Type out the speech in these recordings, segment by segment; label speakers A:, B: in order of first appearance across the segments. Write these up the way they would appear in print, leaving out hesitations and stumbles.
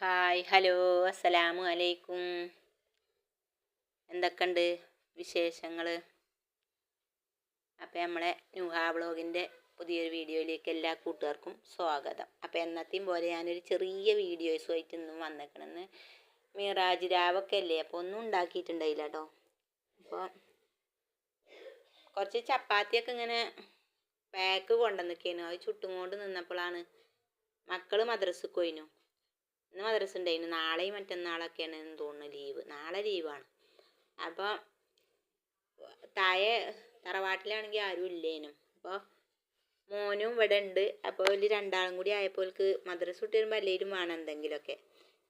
A: Hi hello അസ്സലാമു അലൈക്കും. എന്തൊക്കെയുണ്ട് വിശേഷങ്ങൾ? അപ്പോൾ നമ്മളെ ന്യൂഹാ വ്ളോഗിൻ്റെ പുതിയൊരു വീഡിയോയിലേക്ക് എല്ലാ കൂട്ടുകാർക്കും സ്വാഗതം. അപ്പോൾ എന്നത്തെയും പോലെ ഞാനൊരു ചെറിയ വീഡിയോസുമായിട്ട് ഇന്നും വന്നേക്കണമെന്ന്. മിറാജ് രാവൊക്കെ അല്ലേ, അപ്പോൾ ഒന്നും ഉണ്ടാക്കിയിട്ടുണ്ടായില്ല കേട്ടോ. അപ്പോൾ കുറച്ച് ചപ്പാത്തിയൊക്കെ ഇങ്ങനെ പാക്ക് കൊണ്ടുവന്നിരിക്കുന്നു. അത് ചുട്ടും കൊണ്ട് നിന്നപ്പോഴാണ് മക്കൾ മദ്രസക്ക് പോയിനു. ഇന്ന് മദ്രസ ഉണ്ടായിരുന്നു. നാളെയും മറ്റന്നാളൊക്കെയാണ് എന്ന് തോന്നുന്നു ലീവ്. നാളെ ലീവാണ്. അപ്പോൾ താഴെ തറവാട്ടിലാണെങ്കിൽ ആരും ഇല്ലേനും. അപ്പോൾ മോനും ഇവിടെ ഉണ്ട്. അപ്പോൾ ഒരു രണ്ടാളും കൂടി ആയപ്പോൾ മദ്രസ വിട്ട് വരുമ്പോൾ എല്ലാവരും വേണം എന്തെങ്കിലുമൊക്കെ.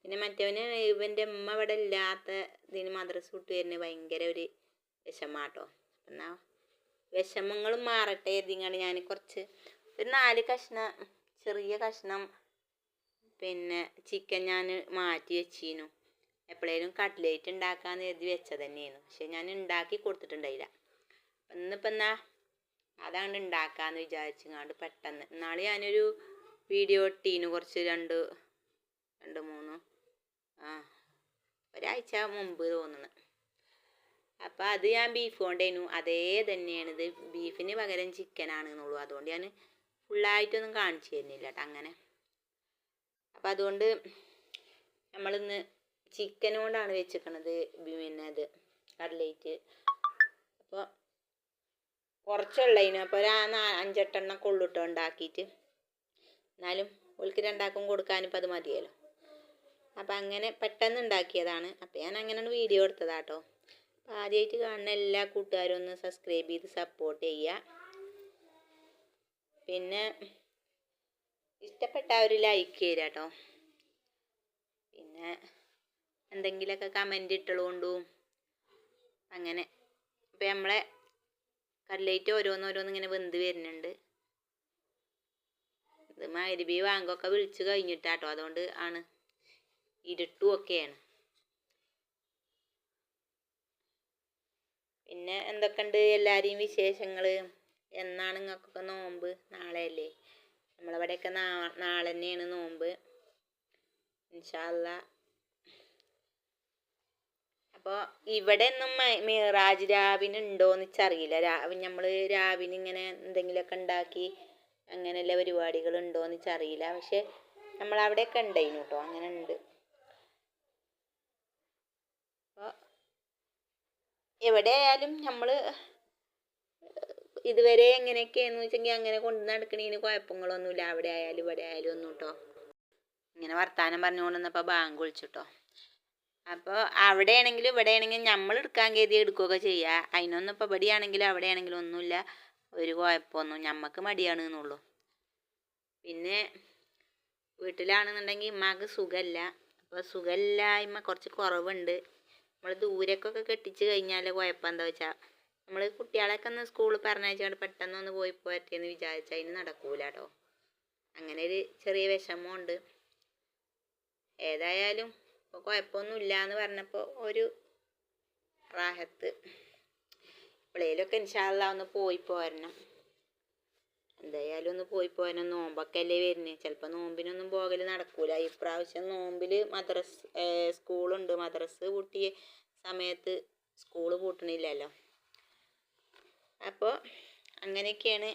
A: പിന്നെ മറ്റവന് ഇവൻ്റെ ഉമ്മ ഇവിടെ ഇല്ലാത്ത ഇതിന് മദ്രസ വിട്ട് വരുന്നത് ഭയങ്കര ഒരു വിഷമാട്ടോ. എന്നാൽ വിഷമങ്ങളും മാറട്ടെ ഇതിങ്ങാണ് ഞാൻ കുറച്ച് ഒരു 4 കഷ്ണം ചെറിയ കഷ്ണം പിന്നെ ചിക്കൻ ഞാൻ മാറ്റി വെച്ചിരുന്നു. എപ്പോഴേലും കട്ട്ലേറ്റ് ഉണ്ടാക്കാമെന്ന് കരുതി വെച്ചത് തന്നെയായിരുന്നു. പക്ഷെ ഞാൻ ഉണ്ടാക്കി കൊടുത്തിട്ടുണ്ടായില്ല. ഇന്നിപ്പോൾ എന്നാൽ അതാണ് ഉണ്ടാക്കാമെന്ന് വിചാരിച്ചങ്ങാണ്ട് പെട്ടെന്ന് നാളെ ഞാനൊരു വീഡിയോ ഇട്ടീനു കുറച്ച് രണ്ട് മൂന്ന് ഒരാഴ്ച മുമ്പ് തോന്നുന്നു. അപ്പോൾ അത് ഞാൻ ബീഫ് കൊണ്ടേനു. അതേ തന്നെയാണിത്. ബീഫിന് പകരം ചിക്കനാണെന്നുള്ളൂ. അതുകൊണ്ട് ഞാൻ ഫുള്ളായിട്ടൊന്നും കാണിച്ചു തരുന്നില്ല കേട്ടോ. അങ്ങനെ അപ്പം അതുകൊണ്ട് നമ്മളിന്ന് ചിക്കൻ കൊണ്ടാണ് വെച്ചിരിക്കണത്. പിന്നെ അത് കട്ലേറ്റ്. അപ്പോൾ കുറച്ചുള്ളതിന് അപ്പോൾ ഒരു 5-8 എണ്ണമൊക്കെ ഉള്ളിട്ടോ ഉണ്ടാക്കിയിട്ട്. എന്നാലും ഓൾക്ക് രണ്ടാക്കും കൊടുക്കാനിപ്പോൾ അത് മതിയല്ലോ. അപ്പം അങ്ങനെ പെട്ടെന്ന് ഉണ്ടാക്കിയതാണ്. അപ്പം ഞാൻ അങ്ങനെ വീഡിയോ എടുത്തതാട്ടോ. അപ്പം ആദ്യമായിട്ട് കാണുന്ന എല്ലാ കൂട്ടുകാരും ഒന്ന് സബ്സ്ക്രൈബ് ചെയ്ത് സപ്പോർട്ട് ചെയ്യുക. പിന്നെ ഇഷ്ടപ്പെട്ട ഒരു ലൈക്ക് ചെയ്യുക കേട്ടോ. പിന്നെ എന്തെങ്കിലുമൊക്കെ കമൻറ്റ് ഇട്ടുകൊണ്ടും അങ്ങനെ. ഇപ്പം നമ്മളെ കട്ലേറ്റ് ഓരോന്നോരോന്ന് ഇങ്ങനെ വെന്ത് വരുന്നുണ്ട്. ഇത് മഗ്‌രിബി ബാങ്കൊക്കെ വിളിച്ച് കഴിഞ്ഞിട്ടാട്ടോ. അതുകൊണ്ട് ആണ് ഇരുട്ടും ഒക്കെയാണ്. പിന്നെ എന്തൊക്കെയുണ്ട് എല്ലാവരെയും വിശേഷങ്ങൾ? എന്നാണ് നിങ്ങൾക്കൊക്കെ നോമ്പ്? നാളെയല്ലേ? നമ്മളവിടെയൊക്കെ നാളെ തന്നെയാണ് നോമ്പ് ഇൻഷാ അല്ലാ. അപ്പോൾ ഇവിടെ ഒന്നും മിറാജ് രാവിന് ഉണ്ടോയെന്ന് വെച്ചറിയില്ല. നമ്മൾ രാവിന് ഇങ്ങനെ എന്തെങ്കിലുമൊക്കെ ഉണ്ടാക്കി അങ്ങനെയുള്ള പരിപാടികൾ ഉണ്ടോയെന്ന് വെച്ചറിയില്ല. പക്ഷെ നമ്മളവിടെയൊക്കെ ഉണ്ടായിരുന്നു കേട്ടോ. അങ്ങനെ ഉണ്ട്. അപ്പോൾ എവിടെ ആയാലും നമ്മൾ ഇതുവരെ എങ്ങനെയൊക്കെയാണെന്ന് വെച്ചെങ്കിൽ അങ്ങനെ കൊണ്ടു നടക്കണതിന് കുഴപ്പങ്ങളൊന്നുമില്ല. അവിടെ ആയാലും ഇവിടെ ആയാലും ഒന്നും കേട്ടോ. ഇങ്ങനെ വർത്താനം പറഞ്ഞുകൊണ്ട് വന്നപ്പോൾ ബാങ്ക് വിളിച്ചിട്ടോ. അപ്പോൾ അവിടെയാണെങ്കിലും ഇവിടെ ആണെങ്കിലും നമ്മൾ എടുക്കാൻ കരുതി എടുക്കുകയൊക്കെ ചെയ്യുക. അതിനൊന്നും ഇപ്പോൾ ഇവിടെ ആണെങ്കിലും അവിടെ ആണെങ്കിലും ഒന്നുമില്ല. ഒരു കുഴപ്പമൊന്നും നമുക്ക് മടിയാണ് എന്നുള്ളൂ. പിന്നെ വീട്ടിലാണെന്നുണ്ടെങ്കിൽ ഉമ്മാക്ക് സുഖമില്ല. അപ്പോൾ സുഖമില്ലായ്മ കുറച്ച് കുറവുണ്ട്. നമ്മൾ ദൂരേക്കൊക്കെ കെട്ടിച്ച് കഴിഞ്ഞാൽ കുഴപ്പം എന്താ വെച്ചാൽ നമ്മൾ കുട്ടികളെയൊക്കെ ഒന്ന് സ്കൂളിൽ പറഞ്ഞയച്ചുകൊണ്ട് പെട്ടെന്നൊന്ന് പോയി പോരട്ടെയെന്ന് വിചാരിച്ചാൽ അതിന് നടക്കൂല കേട്ടോ. അങ്ങനെ ഒരു ചെറിയ വിഷമമുണ്ട്. ഏതായാലും ഇപ്പോൾ കുഴപ്പമൊന്നുമില്ല എന്ന് പറഞ്ഞപ്പോൾ ഒരു റാഹത്ത്. എപ്പോഴേലൊക്കെ ഇൻഷാ അല്ലാ ഒന്ന് പോയി പോരണം. എന്തായാലും ഒന്ന് പോയി പോരണം. നോമ്പൊക്കെ അല്ലേ വരുന്നത്. ചിലപ്പോൾ നോമ്പിനൊന്നും പോകൽ നടക്കൂല. ഇപ്രാവശ്യം നോമ്പിൽ സ്കൂളുണ്ട്. മദ്രസ് പൂട്ടിയ സമയത്ത് സ്കൂള് പൂട്ടണില്ലല്ലോ. അപ്പോൾ അങ്ങനെയൊക്കെയാണ്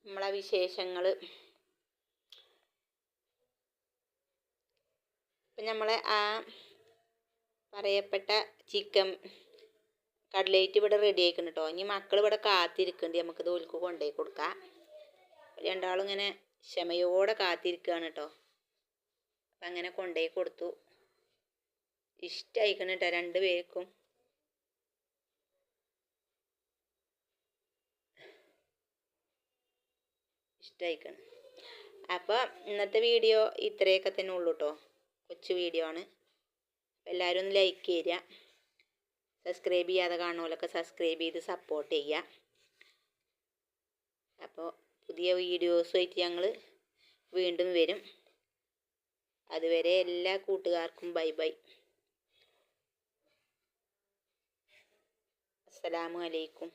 A: നമ്മളെ വിശേഷങ്ങൾ. അപ്പം നമ്മളെ ആ പറയപ്പെട്ട ചിക്കൻ കട്ലേറ്റ് ഇവിടെ റെഡി ആയിക്കണം കേട്ടോ. ഇനി മക്കൾ ഇവിടെ കാത്തിരിക്കുന്നുണ്ട്. നമുക്കിത് ഓൽക്ക് കൊണ്ടുപോയി കൊടുക്കാം. രണ്ടാളും ഇങ്ങനെ ക്ഷമയോടെ കാത്തിരിക്കുകയാണ് കേട്ടോ. അപ്പം അങ്ങനെ കൊണ്ടുപോയി കൊടുത്തു. ഇഷ്ടമായിക്കണം കേട്ടോ 2 പേർക്കും. ഇഷ്ടമായിക്കണം. അപ്പോൾ ഇന്നത്തെ വീഡിയോ ഇത്രയൊക്കെ തന്നെ ഉള്ളൂ കേട്ടോ. കൊച്ചു വീഡിയോ ആണ്. എല്ലാവരും ഒന്ന് ലൈക്ക് ചെയ്യുക. സബ്സ്ക്രൈബ് ചെയ്യാതെ കാണുമല്ലൊക്കെ സബ്സ്ക്രൈബ് ചെയ്ത് സപ്പോർട്ട് ചെയ്യുക. അപ്പോൾ പുതിയ വീഡിയോസുമായിട്ട് ഞങ്ങൾ വീണ്ടും വരും. അതുവരെ എല്ലാ കൂട്ടുകാർക്കും ബൈ ബൈ. അസ്സലാമു അലൈക്കും.